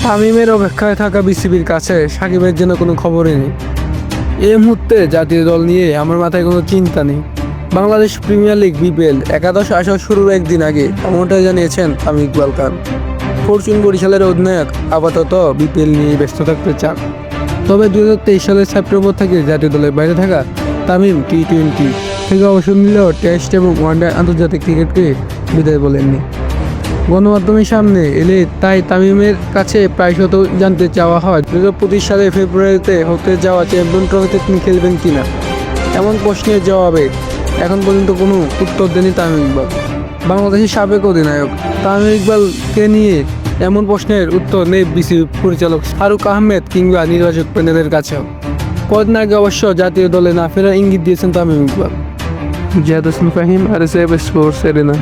তামিমের অপেক্ষায় থাকা বিসিবির কাছে সাকিবের জন্য কোনো খবরই নেই। এই মুহূর্তে জাতীয় দল নিয়ে আমার মাথায় কোনো চিন্তা নেই। বাংলাদেশ প্রিমিয়ার লিগ বিপিএল একাদশ আসা শুরুর একদিন আগে এমনটাই জানিয়েছেন তামিম ইকবাল খান। ফরচুন বরিশালের অধিনায়ক আপাতত বিপিএল নিয়ে ব্যস্ত থাকতে চান। তবে 2023 সালের সেপ্টেম্বর থেকে জাতীয় দলের বাইরে থাকা তামিম টি-20 থেকে অবসর নিলেও টেস্ট এবং ওয়ানডে আন্তর্জাতিক ক্রিকেটকে বিদায় বলেননি। গণমাধ্যমের সামনে এলে তাই তামিমের কাছে প্রায়শত জানতে চাওয়া হয় 2025 সালে ফেব্রুয়ারিতে হতে যাওয়া চ্যাম্পিয়ন ট্রফিতে তিনি খেলবেন কিনা। এমন প্রশ্নের জবাবে এখন পর্যন্ত কোনো উত্তর দেননি তামিম ইকবাল। বাংলাদেশের সাবেক অধিনায়ক তামিম ইকবালকে নিয়ে এমন প্রশ্নের উত্তর নেই বিসিবি পরিচালক ফারুক আহমেদ কিংবা নির্বাচক প্যানেলের কাছেও। কদিন আগে অবশ্য জাতীয় দলে না ফেরার ইঙ্গিত দিয়েছেন Tamim Iqbal. Ziad Hossain Fahim, RSF sports, arena.